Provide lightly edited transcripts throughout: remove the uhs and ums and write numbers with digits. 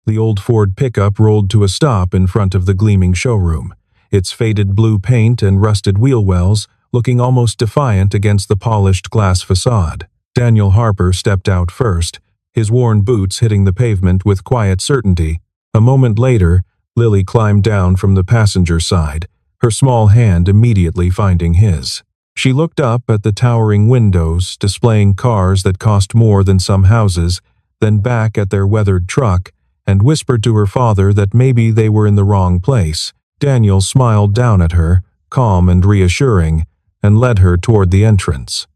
The old Ford pickup rolled to a stop in front of the gleaming showroom, its faded blue paint and rusted wheel wells looking almost defiant against the polished glass facade. Daniel Harper stepped out first, his worn boots hitting the pavement with quiet certainty. A moment later, Lily climbed down from the passenger side, her small hand immediately finding his. She looked up at the towering windows displaying cars that cost more than some houses, then back at their weathered truck, and whispered to her father that maybe they were in the wrong place. Daniel smiled down at her, calm and reassuring, and led her toward the entrance.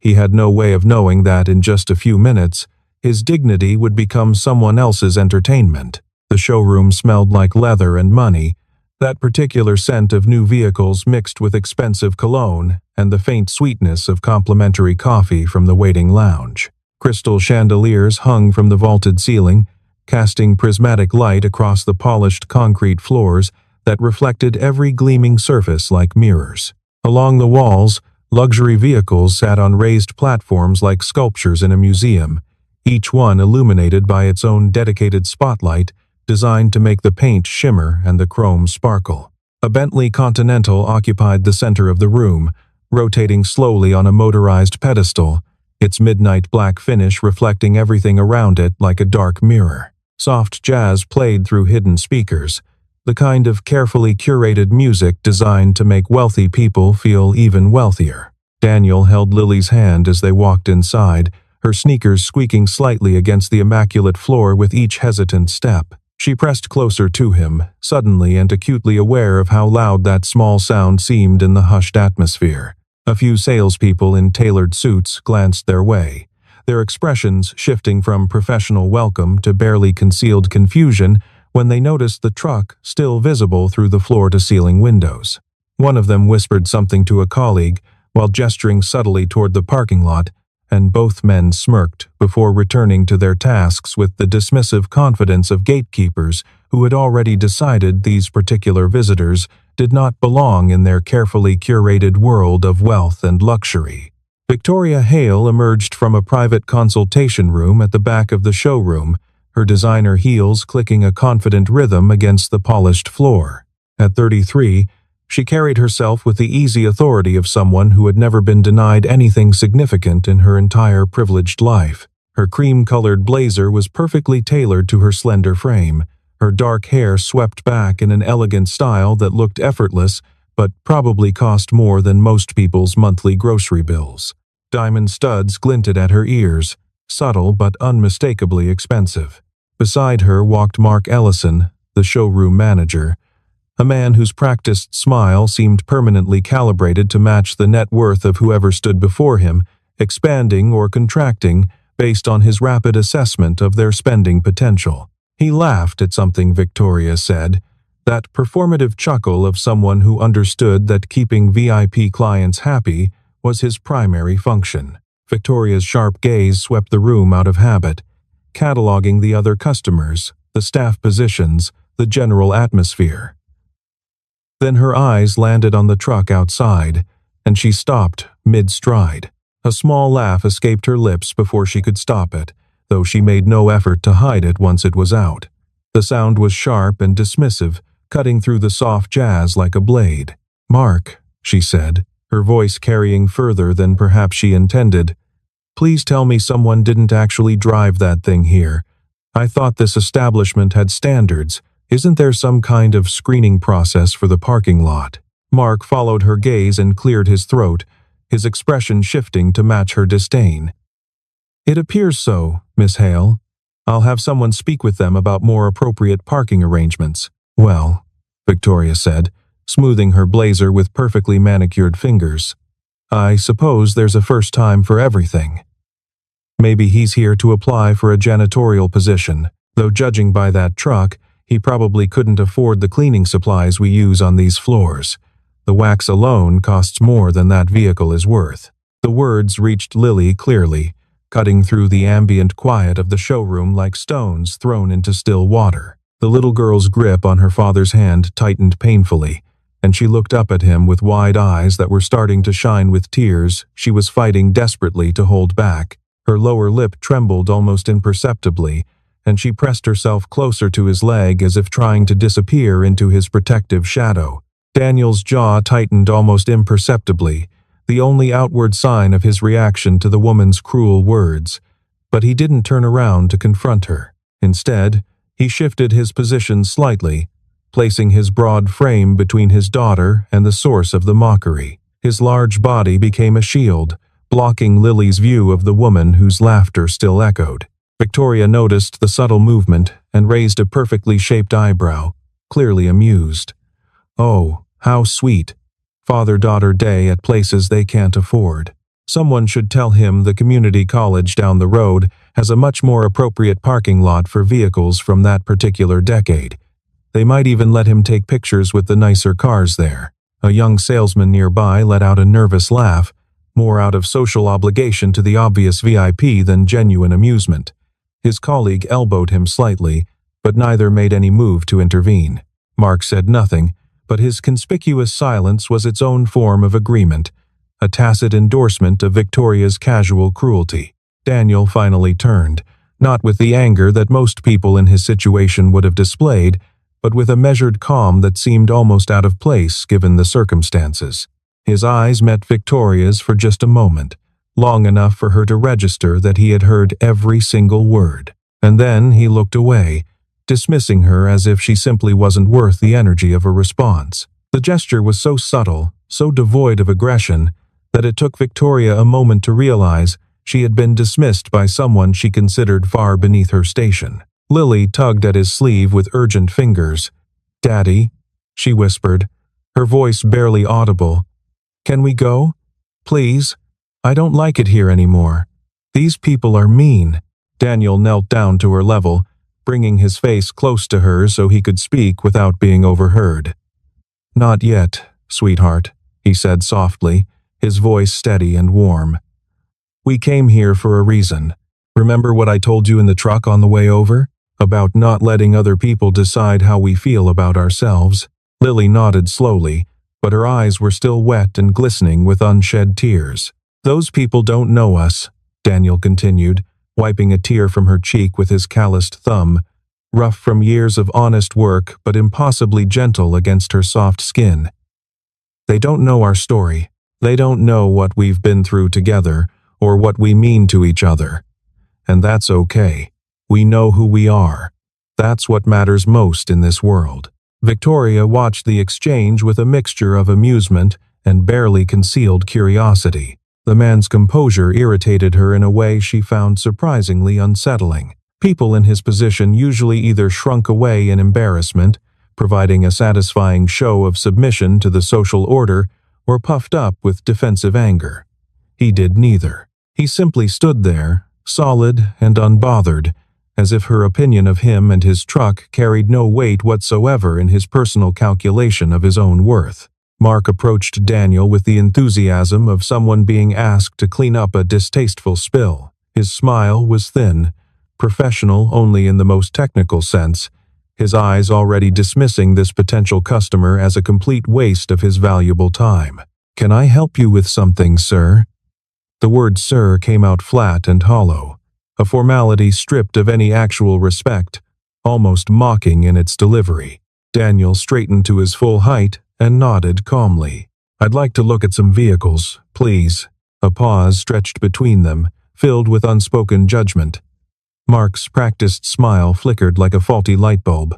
He had no way of knowing that in just a few minutes, his dignity would become someone else's entertainment. The showroom smelled like leather and money, that particular scent of new vehicles mixed with expensive cologne and the faint sweetness of complimentary coffee from the waiting lounge. Crystal chandeliers hung from the vaulted ceiling, casting prismatic light across the polished concrete floors that reflected every gleaming surface like mirrors. Along the walls, luxury vehicles sat on raised platforms like sculptures in a museum, each one illuminated by its own dedicated spotlight designed to make the paint shimmer and the chrome sparkle. A Bentley Continental occupied the center of the room, rotating slowly on a motorized pedestal, its midnight black finish reflecting everything around it like a dark mirror. Soft jazz played through hidden speakers, the kind of carefully curated music designed to make wealthy people feel even wealthier. Daniel held Lily's hand as they walked inside, her sneakers squeaking slightly against the immaculate floor with each hesitant step. She pressed closer to him, suddenly and acutely aware of how loud that small sound seemed in the hushed atmosphere. A few salespeople in tailored suits glanced their way, their expressions shifting from professional welcome to barely concealed confusion when they noticed the truck still visible through the floor-to-ceiling windows. One of them whispered something to a colleague while gesturing subtly toward the parking lot, and both men smirked before returning to their tasks with the dismissive confidence of gatekeepers who had already decided these particular visitors did not belong in their carefully curated world of wealth and luxury. Victoria Hale emerged from a private consultation room at the back of the showroom, her designer heels clicking a confident rhythm against the polished floor. At 33, she carried herself with the easy authority of someone who had never been denied anything significant in her entire privileged life. Her cream-colored blazer was perfectly tailored to her slender frame, her dark hair swept back in an elegant style that looked effortless but probably cost more than most people's monthly grocery bills. Diamond studs glinted at her ears, subtle but unmistakably expensive. Beside her walked Mark Ellison, the showroom manager, a man whose practiced smile seemed permanently calibrated to match the net worth of whoever stood before him, expanding or contracting based on his rapid assessment of their spending potential. He laughed at something Victoria said, that performative chuckle of someone who understood that keeping VIP clients happy was his primary function. Victoria's sharp gaze swept the room out of habit, cataloging the other customers, the staff positions, the general atmosphere. Then her eyes landed on the truck outside, and she stopped mid-stride. A small laugh escaped her lips before she could stop it, though she made no effort to hide it once it was out. The sound was sharp and dismissive, cutting through the soft jazz like a blade. "Mark," she said, her voice carrying further than perhaps she intended, "please tell me someone didn't actually drive that thing here. I thought this establishment had standards. Isn't there some kind of screening process for the parking lot?" Mark followed her gaze and cleared his throat, his expression shifting to match her disdain. "It appears so, Miss Hale. I'll have someone speak with them about more appropriate parking arrangements." "Well," Victoria said, smoothing her blazer with perfectly manicured fingers, "I suppose there's a first time for everything. Maybe he's here to apply for a janitorial position, though judging by that truck, he probably couldn't afford the cleaning supplies we use on these floors. The wax alone costs more than that vehicle is worth." The words reached Lily clearly, cutting through the ambient quiet of the showroom like stones thrown into still water. The little girl's grip on her father's hand tightened painfully, and she looked up at him with wide eyes that were starting to shine with tears she was fighting desperately to hold back. Her lower lip trembled almost imperceptibly, and she pressed herself closer to his leg as if trying to disappear into his protective shadow. Daniel's jaw tightened almost imperceptibly, the only outward sign of his reaction to the woman's cruel words. But he didn't turn around to confront her. Instead, he shifted his position slightly, placing his broad frame between his daughter and the source of the mockery. His large body became a shield, blocking Lily's view of the woman whose laughter still echoed. Victoria noticed the subtle movement and raised a perfectly shaped eyebrow, clearly amused. Oh, how sweet. Father-daughter day at places they can't afford. Someone should tell him the community college down the road has a much more appropriate parking lot for vehicles from that particular decade. They might even let him take pictures with the nicer cars there. A young salesman nearby let out a nervous laugh, more out of social obligation to the obvious VIP than genuine amusement. His colleague elbowed him slightly, but neither made any move to intervene. Mark said nothing, but his conspicuous silence was its own form of agreement, a tacit endorsement of Victoria's casual cruelty. Daniel finally turned, not with the anger that most people in his situation would have displayed, but with a measured calm that seemed almost out of place given the circumstances. His eyes met Victoria's for just a moment, long enough for her to register that he had heard every single word. And then he looked away, dismissing her as if she simply wasn't worth the energy of a response. The gesture was so subtle, so devoid of aggression, that it took Victoria a moment to realize she had been dismissed by someone she considered far beneath her station. Lily tugged at his sleeve with urgent fingers. "Daddy," she whispered, her voice barely audible. "Can we go? Please? I don't like it here anymore. These people are mean." Daniel knelt down to her level, bringing his face close to hers so he could speak without being overheard. "Not yet, sweetheart," he said softly, his voice steady and warm. "We came here for a reason. Remember what I told you in the truck on the way over? About not letting other people decide how we feel about ourselves?" Lily nodded slowly, but her eyes were still wet and glistening with unshed tears. "Those people don't know us," Daniel continued, wiping a tear from her cheek with his calloused thumb, rough from years of honest work but impossibly gentle against her soft skin. "They don't know our story. They don't know what we've been through together or what we mean to each other. And that's okay. We know who we are. That's what matters most in this world." Victoria watched the exchange with a mixture of amusement and barely concealed curiosity. The man's composure irritated her in a way she found surprisingly unsettling. People in his position usually either shrunk away in embarrassment, providing a satisfying show of submission to the social order, or puffed up with defensive anger. He did neither. He simply stood there, solid and unbothered, as if her opinion of him and his truck carried no weight whatsoever in his personal calculation of his own worth. Mark approached Daniel with the enthusiasm of someone being asked to clean up a distasteful spill. His smile was thin, professional only in the most technical sense, his eyes already dismissing this potential customer as a complete waste of his valuable time. "Can I help you with something, sir?" The word "sir" came out flat and hollow, a formality stripped of any actual respect, almost mocking in its delivery. Daniel straightened to his full height and nodded calmly. "I'd like to look at some vehicles, please." A pause stretched between them, filled with unspoken judgment. Mark's practiced smile flickered like a faulty light bulb.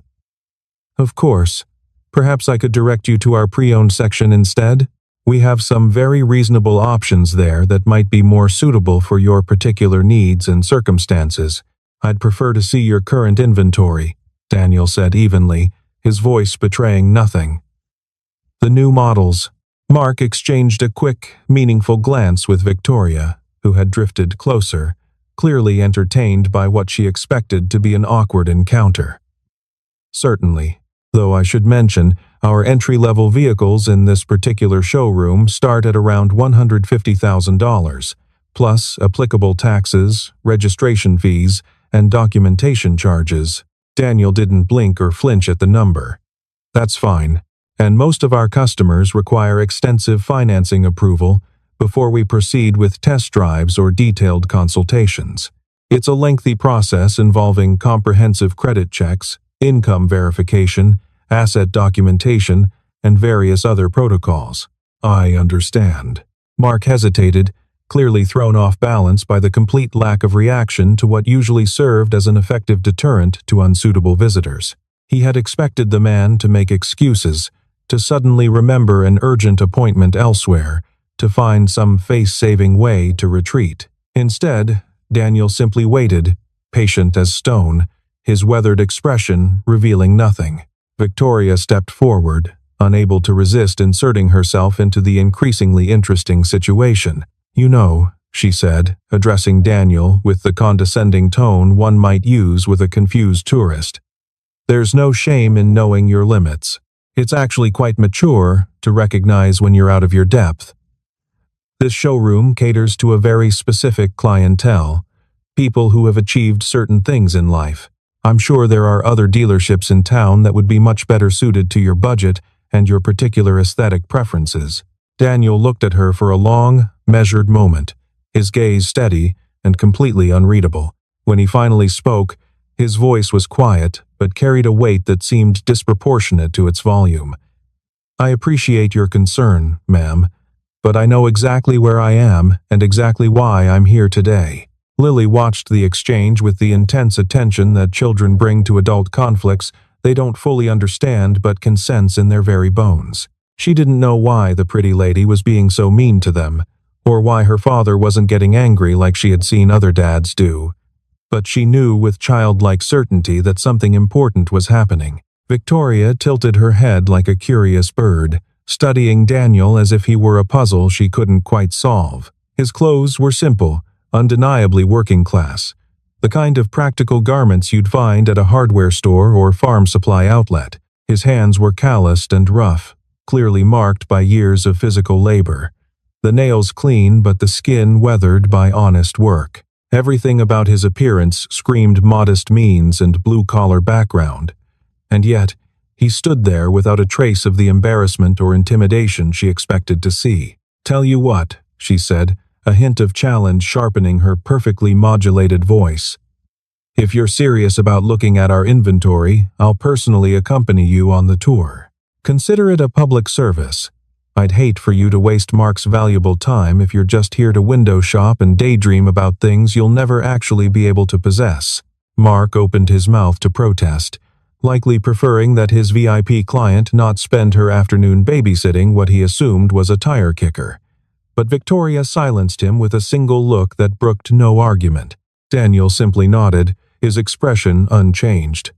"Of course. Perhaps I could direct you to our pre-owned section instead? We have some very reasonable options there that might be more suitable for your particular needs and circumstances. I'd prefer to see your current inventory," Daniel said evenly, his voice betraying nothing. "The new models." Mark exchanged a quick, meaningful glance with Victoria, who had drifted closer, clearly entertained by what she expected to be an awkward encounter. "Certainly. Though I should mention, our entry-level vehicles in this particular showroom start at around $150,000, plus applicable taxes, registration fees, and documentation charges." Daniel didn't blink or flinch at the number. "That's fine, and most of our customers require extensive financing approval before we proceed with test drives or detailed consultations. It's a lengthy process involving comprehensive credit checks, income verification, asset documentation, and various other protocols. I understand. Mark hesitated, clearly thrown off balance by the complete lack of reaction to what usually served as an effective deterrent to unsuitable visitors. He had expected the man to make excuses, to suddenly remember an urgent appointment elsewhere, to find some face-saving way to retreat. Instead, Daniel simply waited, patient as stone, his weathered expression revealing nothing. Victoria stepped forward, unable to resist inserting herself into the increasingly interesting situation. "You know," she said, addressing Daniel with the condescending tone one might use with a confused tourist. "There's no shame in knowing your limits. It's actually quite mature to recognize when you're out of your depth. This showroom caters to a very specific clientele, people who have achieved certain things in life. I'm sure there are other dealerships in town that would be much better suited to your budget and your particular aesthetic preferences." Daniel looked at her for a long, measured moment, his gaze steady and completely unreadable. When he finally spoke, his voice was quiet but carried a weight that seemed disproportionate to its volume. "I appreciate your concern, ma'am, but I know exactly where I am and exactly why I'm here today." Lily watched the exchange with the intense attention that children bring to adult conflicts they don't fully understand but can sense in their very bones. She didn't know why the pretty lady was being so mean to them, or why her father wasn't getting angry like she had seen other dads do. But she knew with childlike certainty that something important was happening. Victoria tilted her head like a curious bird, studying Daniel as if he were a puzzle she couldn't quite solve. His clothes were simple, undeniably working class, the kind of practical garments you'd find at a hardware store or farm supply outlet. His hands were calloused and rough, clearly marked by years of physical labor. The nails clean but the skin weathered by honest work. Everything about his appearance screamed modest means and blue-collar background. And yet, he stood there without a trace of the embarrassment or intimidation she expected to see. "Tell you what," she said, a hint of challenge sharpening her perfectly modulated voice. "If you're serious about looking at our inventory, I'll personally accompany you on the tour. Consider it a public service. I'd hate for you to waste Mark's valuable time if you're just here to window shop and daydream about things you'll never actually be able to possess." Mark opened his mouth to protest, likely preferring that his VIP client not spend her afternoon babysitting what he assumed was a tire kicker. But Victoria silenced him with a single look that brooked no argument. Daniel simply nodded, his expression unchanged.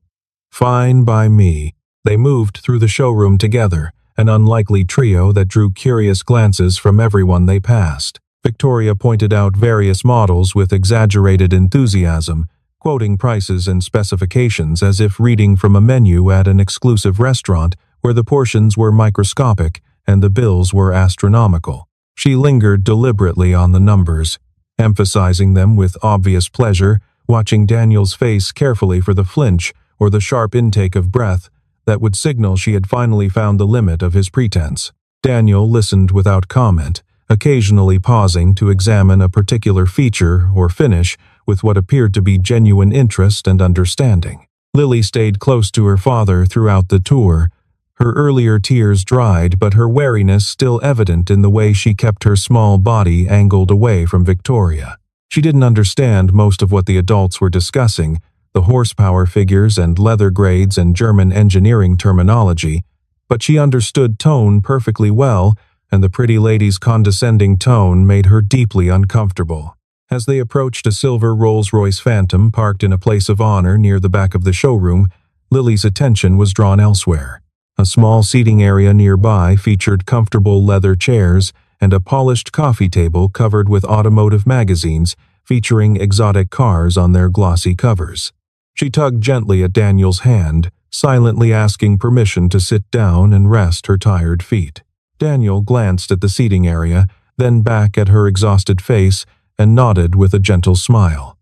"Fine by me." They moved through the showroom together, an unlikely trio that drew curious glances from everyone they passed. Victoria pointed out various models with exaggerated enthusiasm, quoting prices and specifications as if reading from a menu at an exclusive restaurant where the portions were microscopic and the bills were astronomical. She lingered deliberately on the numbers, emphasizing them with obvious pleasure, watching Daniel's face carefully for the flinch or the sharp intake of breath that would signal she had finally found the limit of his pretense. Daniel listened without comment, occasionally pausing to examine a particular feature or finish with what appeared to be genuine interest and understanding. Lily stayed close to her father throughout the tour. Her earlier tears dried, but her wariness still evident in the way she kept her small body angled away from Victoria. She didn't understand most of what the adults were discussing, the horsepower figures and leather grades and German engineering terminology, but she understood tone perfectly well, and the pretty lady's condescending tone made her deeply uncomfortable. As they approached a silver Rolls-Royce Phantom parked in a place of honor near the back of the showroom, Lily's attention was drawn elsewhere. A small seating area nearby featured comfortable leather chairs and a polished coffee table covered with automotive magazines featuring exotic cars on their glossy covers. She tugged gently at Daniel's hand, silently asking permission to sit down and rest her tired feet. Daniel glanced at the seating area, then back at her exhausted face, and nodded with a gentle smile.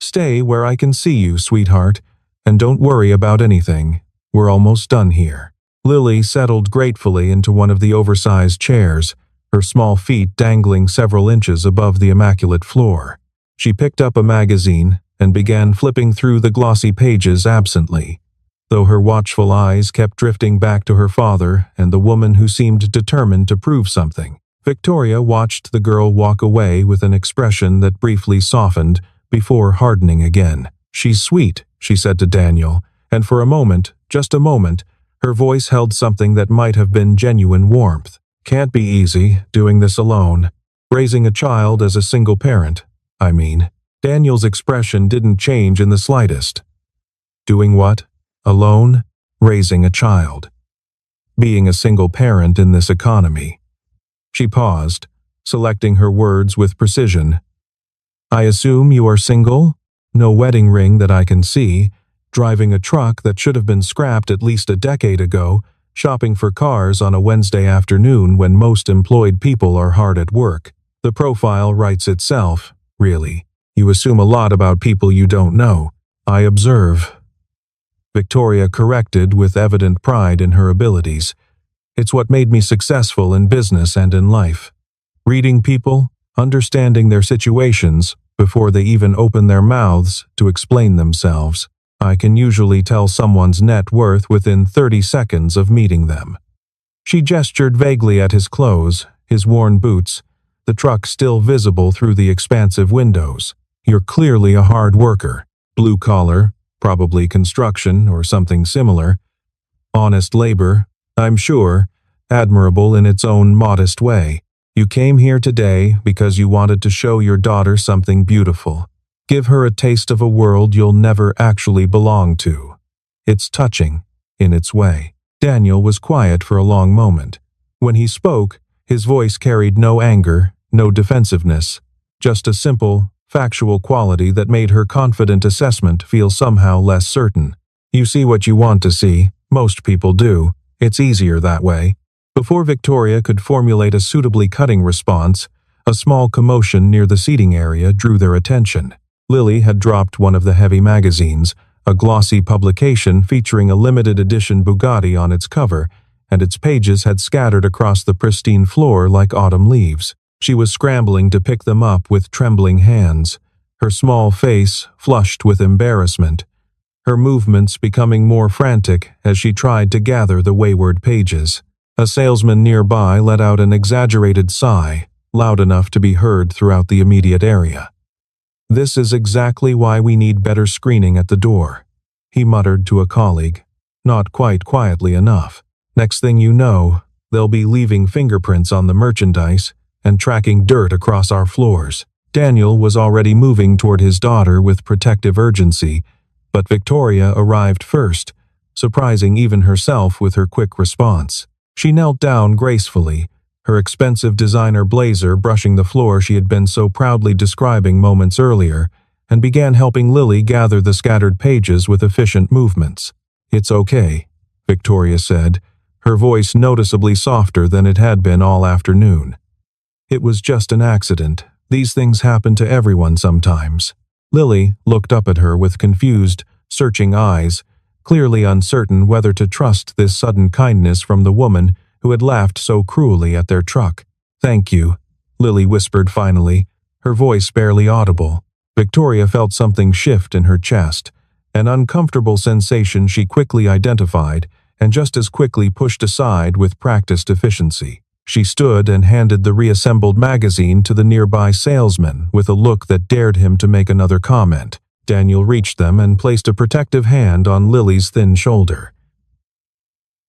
"Stay where I can see you, sweetheart, and don't worry about anything. We're almost done here." Lily settled gratefully into one of the oversized chairs, her small feet dangling several inches above the immaculate floor. She picked up a magazine, and began flipping through the glossy pages absently, though her watchful eyes kept drifting back to her father and the woman who seemed determined to prove something. Victoria watched the girl walk away with an expression that briefly softened before hardening again. "She's sweet," she said to Daniel, and for a moment, just a moment, her voice held something that might have been genuine warmth. "Can't be easy, doing this alone. Raising a child as a single parent, I mean." Daniel's expression didn't change in the slightest. Doing what? Alone? Raising a child. Being a single parent in this economy. She paused, selecting her words with precision. "I assume you are single? No wedding ring that I can see, driving a truck that should have been scrapped at least a decade ago, shopping for cars on a Wednesday afternoon when most employed people are hard at work. The profile writes itself, really. You assume a lot about people you don't know. I observe." Victoria corrected with evident pride in her abilities. "It's what made me successful in business and in life. Reading people, understanding their situations before they even open their mouths to explain themselves. I can usually tell someone's net worth within 30 seconds of meeting them." She gestured vaguely at his clothes, his worn boots, the truck still visible through the expansive windows. "You're clearly a hard worker. Blue collar, probably construction or something similar. Honest labor, I'm sure, admirable in its own modest way. You came here today because you wanted to show your daughter something beautiful. Give her a taste of a world you'll never actually belong to. It's touching, in its way." Daniel was quiet for a long moment. When he spoke, his voice carried no anger, no defensiveness, just a simple, factual quality that made her confident assessment feel somehow less certain. "You see what you want to see. Most people do. It's easier that way." Before Victoria could formulate a suitably cutting response, a small commotion near the seating area drew their attention. Lily had dropped one of the heavy magazines, a glossy publication featuring a limited edition Bugatti on its cover, and its pages had scattered across the pristine floor like autumn leaves. She was scrambling to pick them up with trembling hands, her small face flushed with embarrassment, her movements becoming more frantic as she tried to gather the wayward pages. A salesman nearby let out an exaggerated sigh, loud enough to be heard throughout the immediate area. "This is exactly why we need better screening at the door," he muttered to a colleague, not quite quietly enough. "Next thing you know, they'll be leaving fingerprints on the merchandise and tracking dirt across our floors." Daniel was already moving toward his daughter with protective urgency, but Victoria arrived first, surprising even herself with her quick response. She knelt down gracefully, her expensive designer blazer brushing the floor she had been so proudly describing moments earlier, and began helping Lily gather the scattered pages with efficient movements. "It's okay," Victoria said, her voice noticeably softer than it had been all afternoon. "It was just an accident. These things happen to everyone sometimes." Lily looked up at her with confused, searching eyes, clearly uncertain whether to trust this sudden kindness from the woman who had laughed so cruelly at their truck. "Thank you," Lily whispered finally, her voice barely audible. Victoria felt something shift in her chest, an uncomfortable sensation she quickly identified and just as quickly pushed aside with practiced efficiency. She stood and handed the reassembled magazine to the nearby salesman with a look that dared him to make another comment. Daniel reached them and placed a protective hand on Lily's thin shoulder.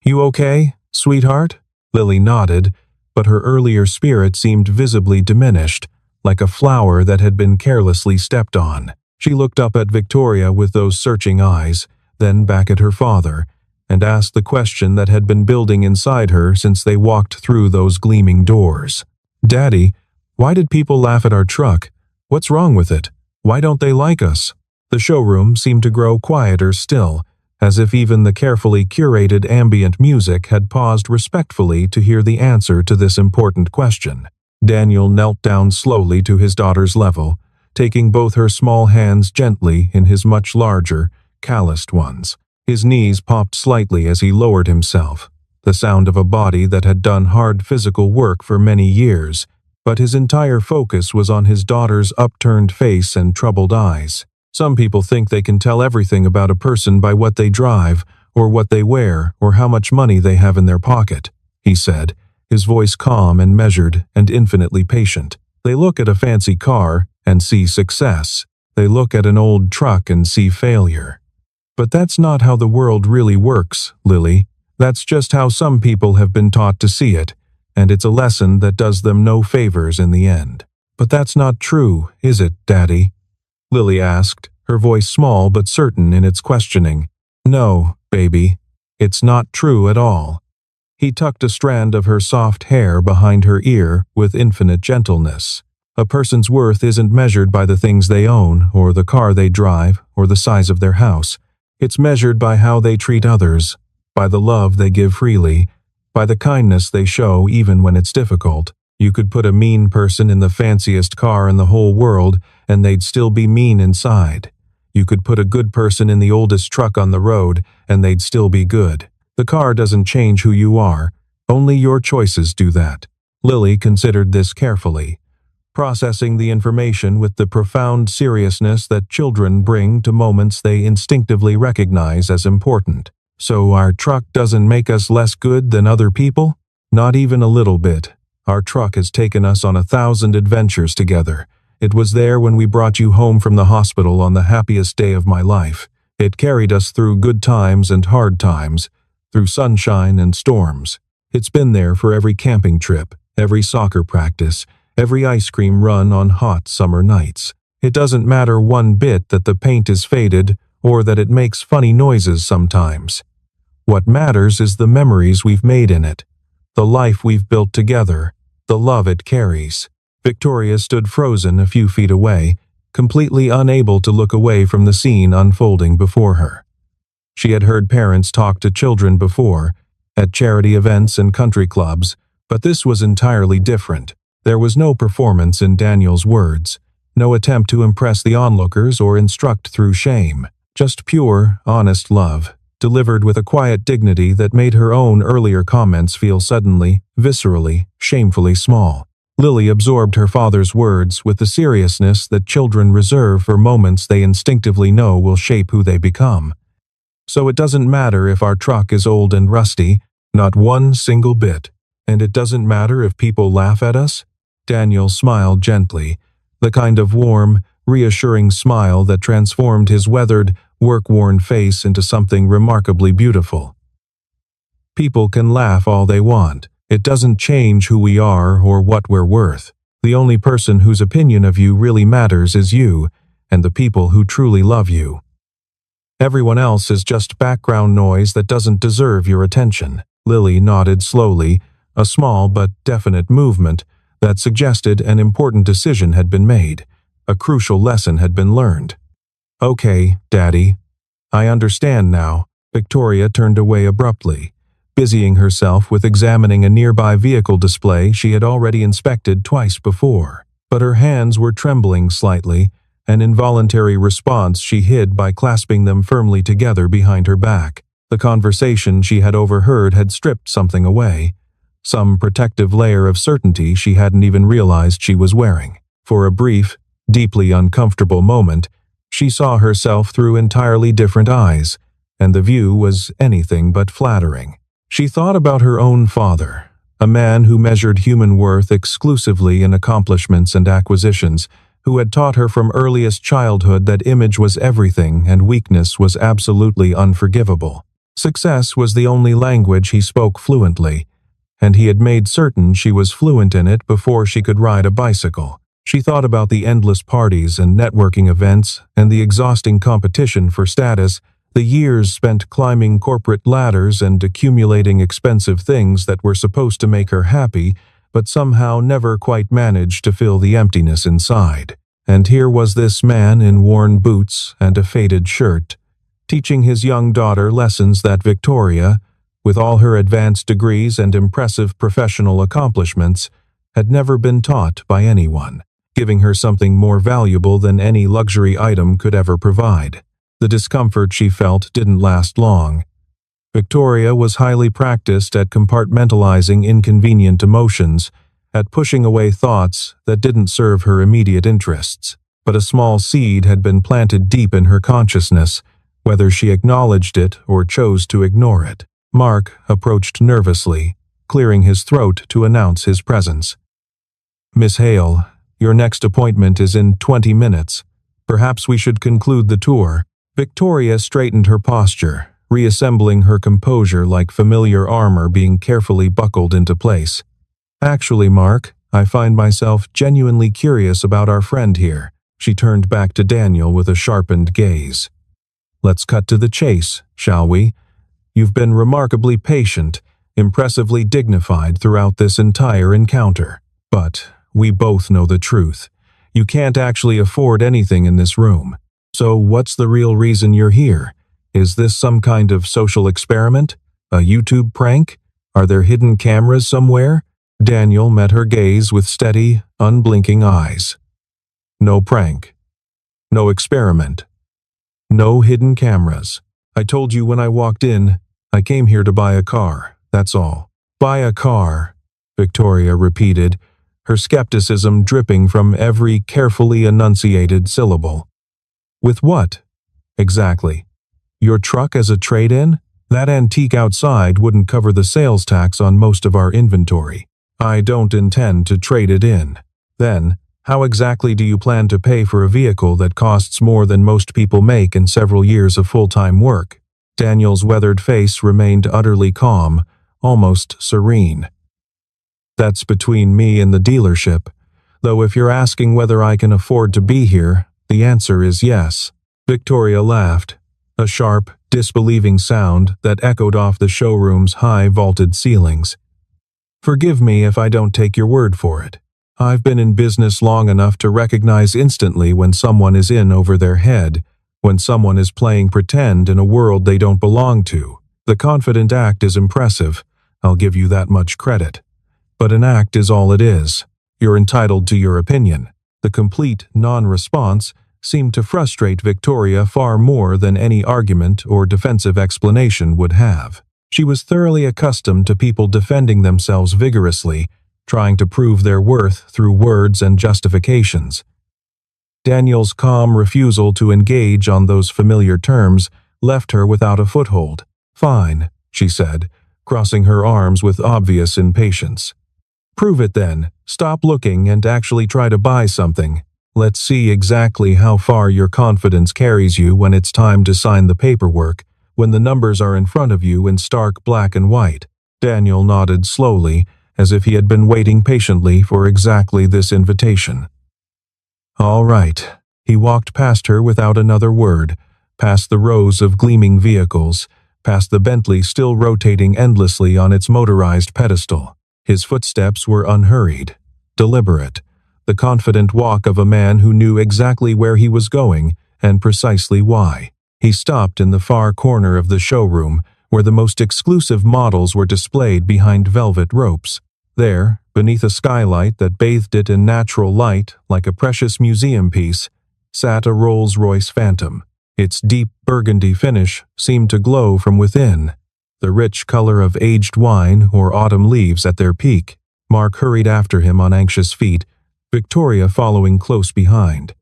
"You okay, sweetheart?" Lily nodded, but her earlier spirit seemed visibly diminished, like a flower that had been carelessly stepped on. She looked up at Victoria with those searching eyes, then back at her father, and asked the question that had been building inside her since they walked through those gleaming doors. "Daddy, why did people laugh at our truck? What's wrong with it? Why don't they like us?" The showroom seemed to grow quieter still, as if even the carefully curated ambient music had paused respectfully to hear the answer to this important question. Daniel knelt down slowly to his daughter's level, taking both her small hands gently in his much larger, calloused ones. His knees popped slightly as he lowered himself, the sound of a body that had done hard physical work for many years, but his entire focus was on his daughter's upturned face and troubled eyes. Some people think they can tell everything about a person by what they drive, or what they wear, or how much money they have in their pocket, he said, his voice calm and measured and infinitely patient. They look at a fancy car and see success. They look at an old truck and see failure. But that's not how the world really works, Lily. That's just how some people have been taught to see it, and it's a lesson that does them no favors in the end. But that's not true, is it, Daddy? Lily asked, her voice small but certain in its questioning. No, baby, it's not true at all. He tucked a strand of her soft hair behind her ear with infinite gentleness. A person's worth isn't measured by the things they own, or the car they drive, or the size of their house. It's measured by how they treat others, by the love they give freely, by the kindness they show even when it's difficult. You could put a mean person in the fanciest car in the whole world, and they'd still be mean inside. You could put a good person in the oldest truck on the road, and they'd still be good. The car doesn't change who you are, only your choices do that. Lily considered this carefully, processing the information with the profound seriousness that children bring to moments they instinctively recognize as important. So our truck doesn't make us less good than other people? Not even a little bit. Our truck has taken us on 1,000 adventures together. It was there when we brought you home from the hospital on the happiest day of my life. It carried us through good times and hard times, through sunshine and storms. It's been there for every camping trip, every soccer practice, every ice cream run on hot summer nights. It doesn't matter one bit that the paint is faded or that it makes funny noises sometimes. What matters is the memories we've made in it, the life we've built together, the love it carries. Victoria stood frozen a few feet away, completely unable to look away from the scene unfolding before her. She had heard parents talk to children before, at charity events and country clubs, but this was entirely different. There was no performance in Daniel's words, no attempt to impress the onlookers or instruct through shame, just pure, honest love, delivered with a quiet dignity that made her own earlier comments feel suddenly, viscerally, shamefully small. Lily absorbed her father's words with the seriousness that children reserve for moments they instinctively know will shape who they become. So it doesn't matter if our truck is old and rusty, not one single bit. And it doesn't matter if people laugh at us? Daniel smiled gently, the kind of warm, reassuring smile that transformed his weathered, work-worn face into something remarkably beautiful. People can laugh all they want. It doesn't change who we are or what we're worth. The only person whose opinion of you really matters is you, and the people who truly love you. Everyone else is just background noise that doesn't deserve your attention. Lily nodded slowly, a small but definite movement that suggested an important decision had been made. A crucial lesson had been learned. Okay, Daddy. I understand now. Victoria turned away abruptly, busying herself with examining a nearby vehicle display she had already inspected twice before. But her hands were trembling slightly, an involuntary response she hid by clasping them firmly together behind her back. The conversation she had overheard had stripped something away, some protective layer of certainty she hadn't even realized she was wearing. For a brief, deeply uncomfortable moment, she saw herself through entirely different eyes, and the view was anything but flattering. She thought about her own father, a man who measured human worth exclusively in accomplishments and acquisitions, who had taught her from earliest childhood that image was everything and weakness was absolutely unforgivable. Success was the only language he spoke fluently, and he had made certain she was fluent in it before she could ride a bicycle. She thought about the endless parties and networking events and the exhausting competition for status, the years spent climbing corporate ladders and accumulating expensive things that were supposed to make her happy, but somehow never quite managed to fill the emptiness inside. And here was this man in worn boots and a faded shirt, teaching his young daughter lessons that Victoria, with all her advanced degrees and impressive professional accomplishments, had never been taught by anyone, giving her something more valuable than any luxury item could ever provide. The discomfort she felt didn't last long. Victoria was highly practiced at compartmentalizing inconvenient emotions, at pushing away thoughts that didn't serve her immediate interests. but a small seed had been planted deep in her consciousness, whether she acknowledged it or chose to ignore it. Mark approached nervously, clearing his throat to announce his presence. "Miss Hale, your next appointment is in 20 minutes. Perhaps we should conclude the tour." Victoria straightened her posture, reassembling her composure like familiar armor being carefully buckled into place. "Actually, Mark, I find myself genuinely curious about our friend here." She turned back to Daniel with a sharpened gaze. "Let's cut to the chase, shall we? You've been remarkably patient, impressively dignified throughout this entire encounter. But we both know the truth. You can't actually afford anything in this room. So what's the real reason you're here? Is this some kind of social experiment? A YouTube prank? Are there hidden cameras somewhere?" Daniel met her gaze with steady, unblinking eyes. "No prank. No experiment. No hidden cameras. I told you when I walked in, I came here to buy a car, that's all." "Buy a car," Victoria repeated, her skepticism dripping from every carefully enunciated syllable. "With what? Exactly? Your truck as a trade-in? That antique outside wouldn't cover the sales tax on most of our inventory. I don't intend to trade it in. Then, how exactly do you plan to pay for a vehicle that costs more than most people make in several years of full-time work?" Daniel's weathered face remained utterly calm, almost serene. "That's between me and the dealership, though if you're asking whether I can afford to be here, the answer is yes." Victoria laughed, a sharp, disbelieving sound that echoed off the showroom's high vaulted ceilings. "Forgive me if I don't take your word for it. I've been in business long enough to recognize instantly when someone is in over their head, when someone is playing pretend in a world they don't belong to. The confident act is impressive, I'll give you that much credit. But an act is all it is. You're entitled to your opinion." The complete non-response seemed to frustrate Victoria far more than any argument or defensive explanation would have. She was thoroughly accustomed to people defending themselves vigorously, trying to prove their worth through words and justifications. Daniel's calm refusal to engage on those familiar terms left her without a foothold. "Fine," she said, crossing her arms with obvious impatience. "Prove it then. Stop looking and actually try to buy something. Let's see exactly how far your confidence carries you when it's time to sign the paperwork, when the numbers are in front of you in stark black and white." Daniel nodded slowly, as if he had been waiting patiently for exactly this invitation. "All right." He walked past her without another word, past the rows of gleaming vehicles, past the Bentley still rotating endlessly on its motorized pedestal. His footsteps were unhurried, deliberate, the confident walk of a man who knew exactly where he was going and precisely why. He stopped in the far corner of the showroom, where the most exclusive models were displayed behind velvet ropes. There, beneath a skylight that bathed it in natural light like a precious museum piece, sat a Rolls-Royce Phantom. Its deep burgundy finish seemed to glow from within, the rich color of aged wine or autumn leaves at their peak. Mark hurried after him on anxious feet, Victoria following close behind.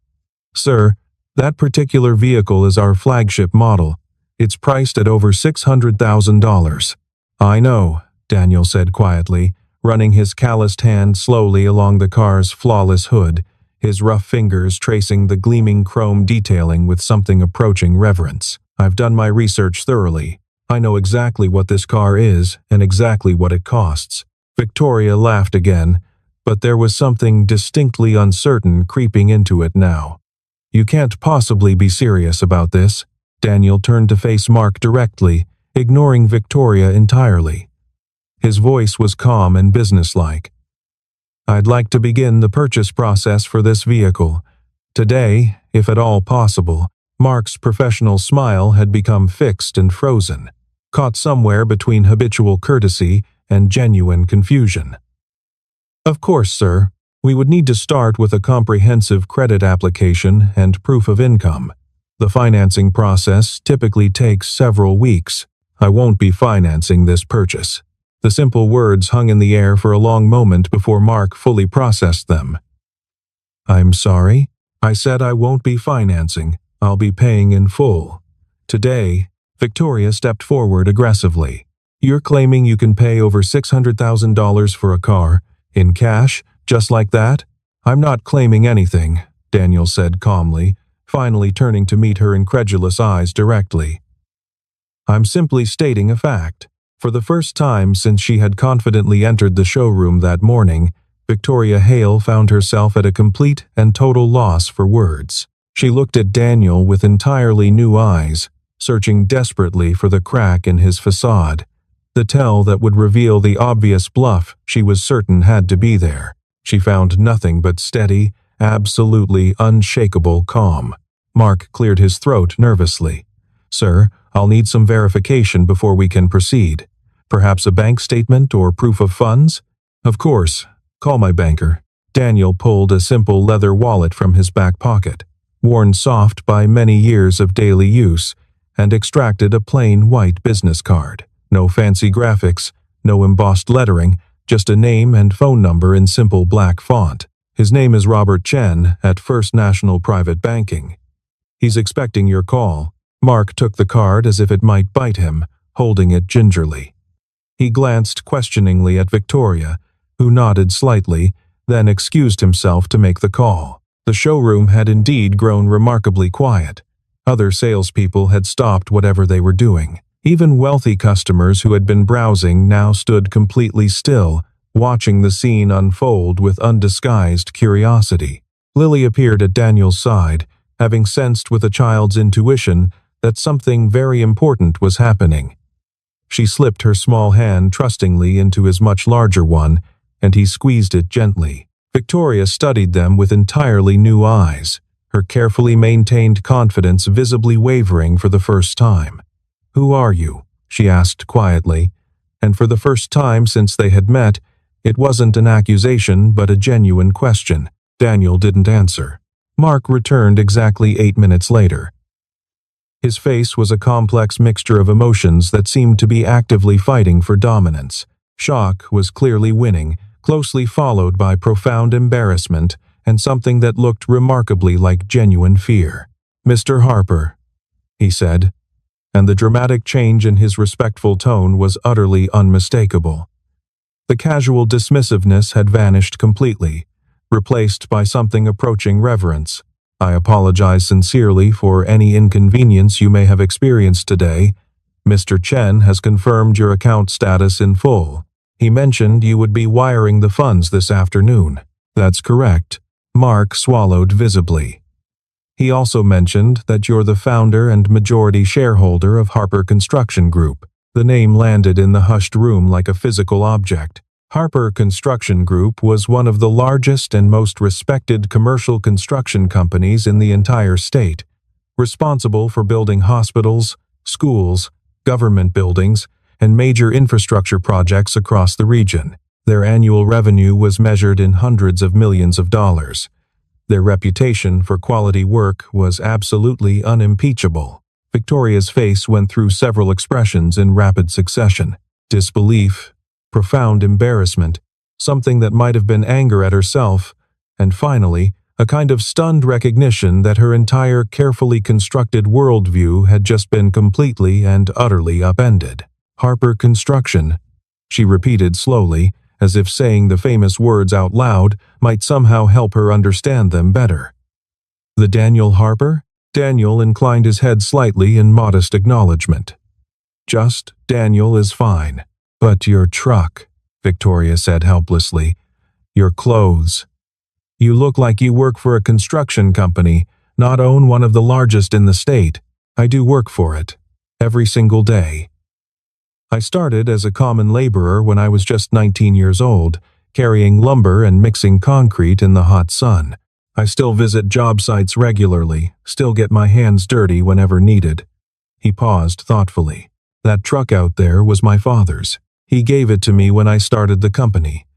"Sir, that particular vehicle is our flagship model. It's priced at over $600,000. "I know," Daniel said quietly, running his calloused hand slowly along the car's flawless hood, his rough fingers tracing the gleaming chrome detailing with something approaching reverence. "I've done my research thoroughly. I know exactly what this car is and exactly what it costs." Victoria laughed again, but there was something distinctly uncertain creeping into it now. "You can't possibly be serious about this." Daniel turned to face Mark directly, ignoring Victoria entirely. His voice was calm and businesslike. "I'd like to begin the purchase process for this vehicle. Today, if at all possible." Mark's professional smile had become fixed and frozen, caught somewhere between habitual courtesy and genuine confusion. "Of course, sir. We would need to start with a comprehensive credit application and proof of income. The financing process typically takes several weeks. I won't be financing this purchase." The simple words hung in the air for a long moment before Mark fully processed them. "I'm sorry?" I said I won't be financing. I'll be paying in full. Today, Victoria stepped forward aggressively. You're claiming you can pay over $600,000 for a car, in cash, just like that? I'm not claiming anything, Daniel said calmly, finally turning to meet her incredulous eyes directly. I'm simply stating a fact. For the first time since she had confidently entered the showroom that morning, Victoria Hale found herself at a complete and total loss for words. She looked at Daniel with entirely new eyes, searching desperately for the crack in his facade, the tell that would reveal the obvious bluff she was certain had to be there. She found nothing but steady, absolutely unshakable calm. Mark cleared his throat nervously. Sir, I'll need some verification before we can proceed. Perhaps a bank statement or proof of funds? Of course. Call my banker. Daniel pulled a simple leather wallet from his back pocket, worn soft by many years of daily use, and extracted a plain white business card. No fancy graphics, no embossed lettering, just a name and phone number in simple black font. His name is Robert Chen at First National Private Banking. He's expecting your call. Mark took the card as if it might bite him, holding it gingerly. He glanced questioningly at Victoria, who nodded slightly, then excused himself to make the call. The showroom had indeed grown remarkably quiet. Other salespeople had stopped whatever they were doing. Even wealthy customers who had been browsing now stood completely still, watching the scene unfold with undisguised curiosity. Lily appeared at Daniel's side, having sensed with a child's intuition that something very important was happening. She slipped her small hand trustingly into his much larger one, and he squeezed it gently. Victoria studied them with entirely new eyes, her carefully maintained confidence visibly wavering for the first time. Who are you? She asked quietly, and for the first time since they had met, it wasn't an accusation but a genuine question. Daniel didn't answer. Mark returned exactly 8 minutes later. His face was a complex mixture of emotions that seemed to be actively fighting for dominance. Shock was clearly winning, closely followed by profound embarrassment and something that looked remarkably like genuine fear. Mr. Harper, he said, and the dramatic change in his respectful tone was utterly unmistakable. The casual dismissiveness had vanished completely, replaced by something approaching reverence. I apologize sincerely for any inconvenience you may have experienced today. Mr. Chen has confirmed your account status in full. He mentioned you would be wiring the funds this afternoon. That's correct. Mark swallowed visibly. He also mentioned that you're the founder and majority shareholder of Harper Construction Group. The name landed in the hushed room like a physical object. Harper Construction Group was one of the largest and most respected commercial construction companies in the entire state, responsible for building hospitals, schools, government buildings, and major infrastructure projects across the region. Their annual revenue was measured in hundreds of millions of dollars. Their reputation for quality work was absolutely unimpeachable. Victoria's face went through several expressions in rapid succession. Disbelief, profound embarrassment, something that might have been anger at herself, and finally, a kind of stunned recognition that her entire carefully constructed worldview had just been completely and utterly upended. Harper Construction, she repeated slowly, as if saying the famous words out loud might somehow help her understand them better. The Daniel Harper? Daniel inclined his head slightly in modest acknowledgement. Just Daniel is fine. But your truck, Victoria said helplessly. Your clothes. You look like you work for a construction company, not own one of the largest in the state. I do work for it. Every single day. I started as a common laborer when I was just 19 years old, carrying lumber and mixing concrete in the hot sun. I still visit job sites regularly, still get my hands dirty whenever needed. He paused thoughtfully. That truck out there was my father's. He gave it to me when I started the company.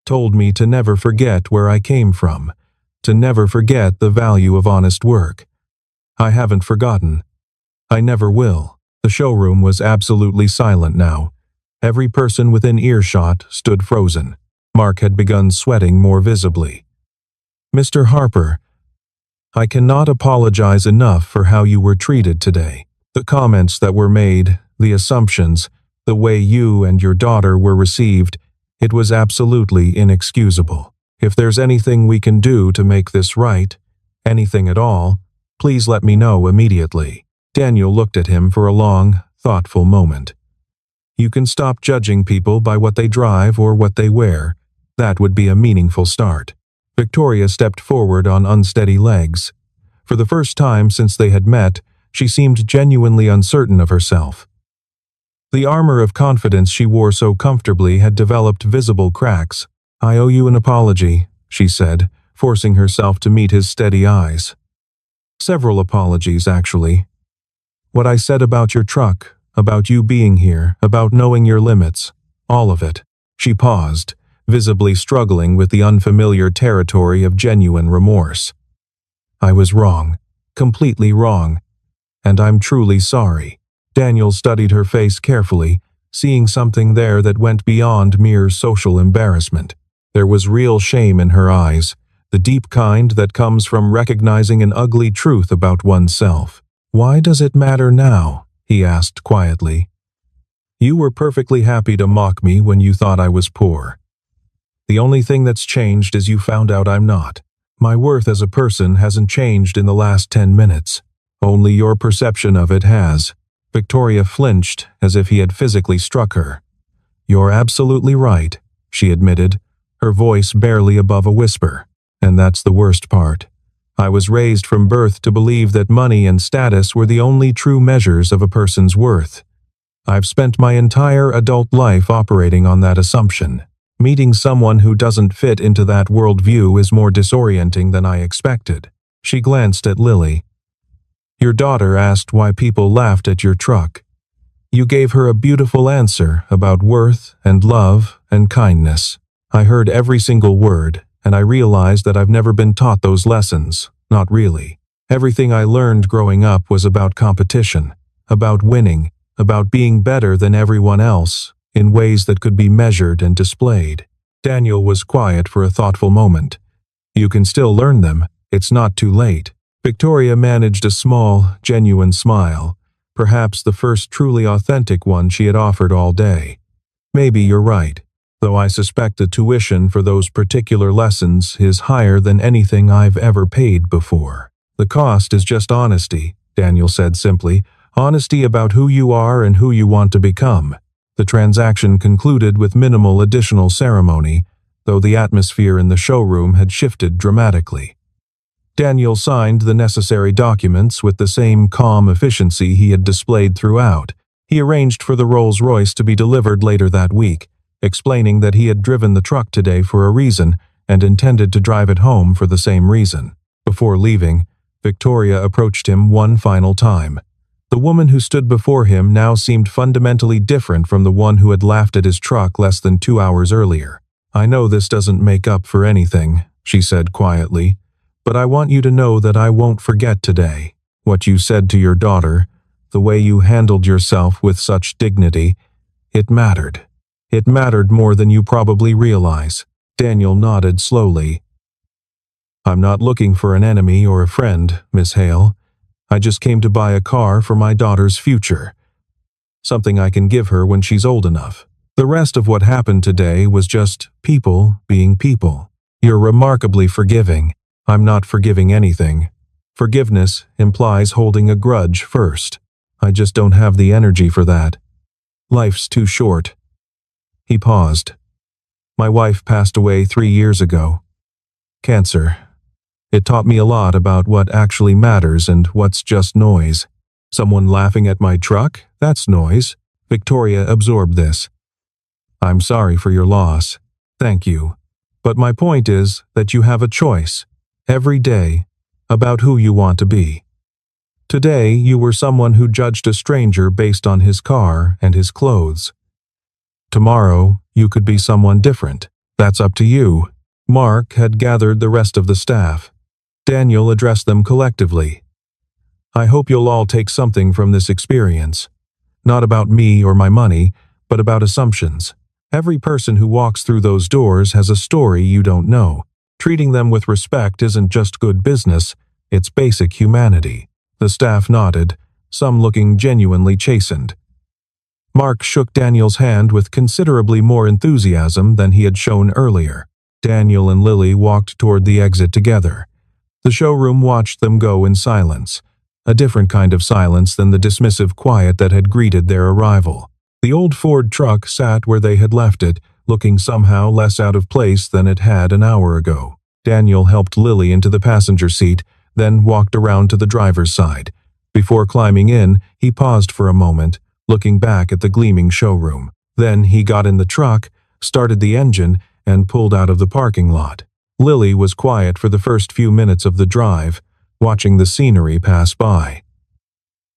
Told me to never forget where I came from, to never forget the value of honest work. I haven't forgotten. I never will. The showroom was absolutely silent now. Every person within earshot stood frozen. Mark had begun sweating more visibly. Mr. Harper, I cannot apologize enough for how you were treated today. The comments that were made, the assumptions, the way you and your daughter were received, it was absolutely inexcusable. If there's anything we can do to make this right, anything at all, please let me know immediately. Daniel looked at him for a long, thoughtful moment. You can stop judging people by what they drive or what they wear. That would be a meaningful start. Victoria stepped forward on unsteady legs. For the first time since they had met, she seemed genuinely uncertain of herself. The armor of confidence she wore so comfortably had developed visible cracks. I owe you an apology, she said, forcing herself to meet his steady eyes. Several apologies, actually. What I said about your truck, about you being here, about knowing your limits, all of it. She paused, visibly struggling with the unfamiliar territory of genuine remorse. I was wrong, completely wrong, and I'm truly sorry. Daniel studied her face carefully, seeing something there that went beyond mere social embarrassment. There was real shame in her eyes, the deep kind that comes from recognizing an ugly truth about oneself. Why does it matter now? He asked quietly. You were perfectly happy to mock me when you thought I was poor. The only thing that's changed is you found out I'm not. My worth as a person hasn't changed in the last 10 minutes. Only your perception of it has. Victoria flinched as if he had physically struck her. You're absolutely right, she admitted, her voice barely above a whisper. And that's the worst part. I was raised from birth to believe that money and status were the only true measures of a person's worth. I've spent my entire adult life operating on that assumption. Meeting someone who doesn't fit into that worldview is more disorienting than I expected. She glanced at Lily. Your daughter asked why people laughed at your truck. You gave her a beautiful answer about worth and love and kindness. I heard every single word, and I realized that I've never been taught those lessons, not really. Everything I learned growing up was about competition, about winning, about being better than everyone else, in ways that could be measured and displayed. Daniel was quiet for a thoughtful moment. You can still learn them, it's not too late. Victoria managed a small, genuine smile, perhaps the first truly authentic one she had offered all day. Maybe you're right, though I suspect the tuition for those particular lessons is higher than anything I've ever paid before. The cost is just honesty, Daniel said simply, honesty about who you are and who you want to become. The transaction concluded with minimal additional ceremony, though the atmosphere in the showroom had shifted dramatically. Daniel signed the necessary documents with the same calm efficiency he had displayed throughout. He arranged for the Rolls-Royce to be delivered later that week, explaining that he had driven the truck today for a reason and intended to drive it home for the same reason. Before leaving, Victoria approached him one final time. The woman who stood before him now seemed fundamentally different from the one who had laughed at his truck less than 2 hours earlier. I know this doesn't make up for anything, she said quietly, but I want you to know that I won't forget today. What you said to your daughter, the way you handled yourself with such dignity, it mattered. It mattered more than you probably realize. Daniel nodded slowly. I'm not looking for an enemy or a friend, Miss Hale. I just came to buy a car for my daughter's future. Something I can give her when she's old enough. The rest of what happened today was just people being people. You're remarkably forgiving. I'm not forgiving anything. Forgiveness implies holding a grudge first. I just don't have the energy for that. Life's too short. He paused. My wife passed away 3 years ago. Cancer. It taught me a lot about what actually matters and what's just noise. Someone laughing at my truck? That's noise. Victoria absorbed this. I'm sorry for your loss. Thank you. But my point is that you have a choice, every day, about who you want to be. Today, you were someone who judged a stranger based on his car and his clothes. Tomorrow, you could be someone different. That's up to you. Mark had gathered the rest of the staff. Daniel addressed them collectively. I hope you'll all take something from this experience. Not about me or my money, but about assumptions. Every person who walks through those doors has a story you don't know. Treating them with respect isn't just good business, It's basic humanity. The staff nodded, some looking genuinely chastened. Mark shook Daniel's hand with considerably more enthusiasm than he had shown earlier. Daniel and Lily walked toward the exit together. The showroom watched them go in silence, a different kind of silence than the dismissive quiet that had greeted their arrival. The old Ford truck sat where they had left it, looking somehow less out of place than it had an hour ago. Daniel helped Lily into the passenger seat, then walked around to the driver's side. Before climbing in, he paused for a moment, looking back at the gleaming showroom. Then he got in the truck, started the engine, and pulled out of the parking lot. Lily was quiet for the first few minutes of the drive, watching the scenery pass by.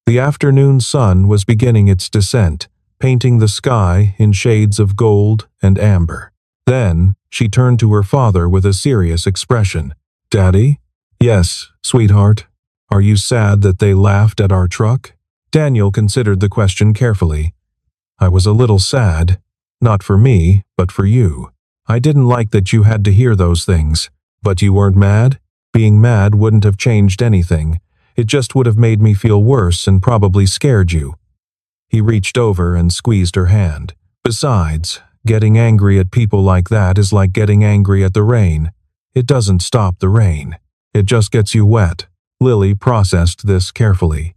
The afternoon sun was beginning its descent, painting the sky in shades of gold and amber. Then she turned to her father with a serious expression. "Daddy?" "Yes, sweetheart. Are you sad that they laughed at our truck?" Daniel considered the question carefully. "I was a little sad. Not for me, but for you. I didn't like that you had to hear those things. But you weren't mad? Being mad wouldn't have changed anything. It just would have made me feel worse and probably scared you." He reached over and squeezed her hand. "Besides, getting angry at people like that is like getting angry at the rain. It doesn't stop the rain. It just gets you wet." Lily processed this carefully.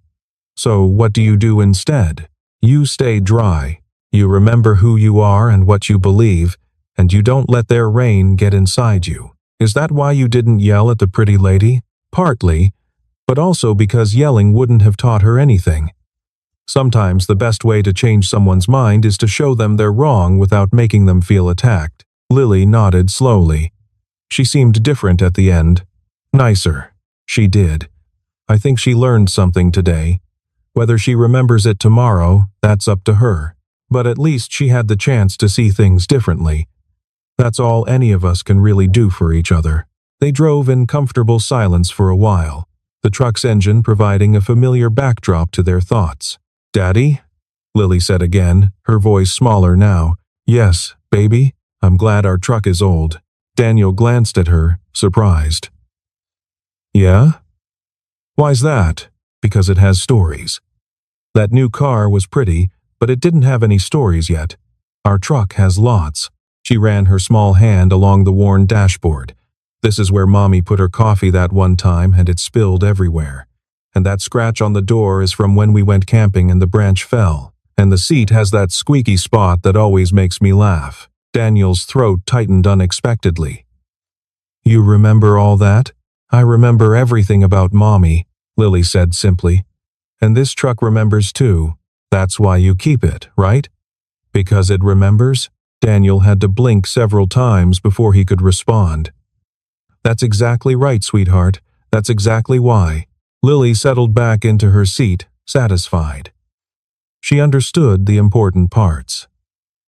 "So what do you do instead? You stay dry. You remember who you are and what you believe, and you don't let their rain get inside you. Is that why you didn't yell at the pretty lady?" "Partly, but also because yelling wouldn't have taught her anything. Sometimes the best way to change someone's mind is to show them they're wrong without making them feel attacked." Lily nodded slowly. She seemed different at the end. Nicer. She did. "I think she learned something today. Whether she remembers it tomorrow, that's up to her. But at least she had the chance to see things differently. That's all any of us can really do for each other." They drove in comfortable silence for a while, the truck's engine providing a familiar backdrop to their thoughts. "Daddy?" Lily said again, her voice smaller now. "Yes, baby? I'm glad our truck is old." Daniel glanced at her, surprised. "Yeah? Why's that?" "Because it has stories. That new car was pretty, but it didn't have any stories yet. Our truck has lots." She ran her small hand along the worn dashboard. "This is where Mommy put her coffee that one time and it spilled everywhere. And that scratch on the door is from when we went camping and the branch fell. And the seat has that squeaky spot that always makes me laugh." Daniel's throat tightened unexpectedly. "You remember all that?" "I remember everything about Mommy," Lily said simply. "And this truck remembers too. That's why you keep it, right?" "Because it remembers?" Daniel had to blink several times before he could respond. "That's exactly right, sweetheart. That's exactly why." Lily settled back into her seat, satisfied. She understood the important parts.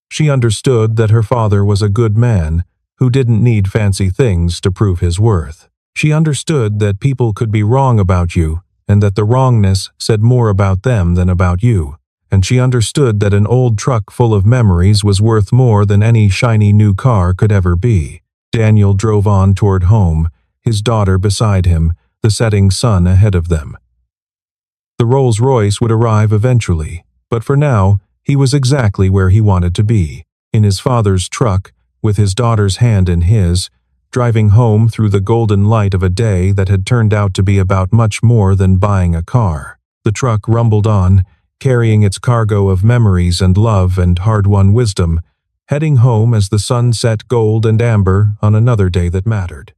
She understood that her father was a good man who didn't need fancy things to prove his worth. She understood that people could be wrong about you and that the wrongness said more about them than about you. And she understood that an old truck full of memories was worth more than any shiny new car could ever be. Daniel drove on toward home, his daughter beside him, the setting sun ahead of them. The Rolls-Royce would arrive eventually, but for now, he was exactly where he wanted to be, in his father's truck, with his daughter's hand in his, driving home through the golden light of a day that had turned out to be about much more than buying a car. The truck rumbled on, carrying its cargo of memories and love and hard-won wisdom, heading home as the sun set gold and amber on another day that mattered.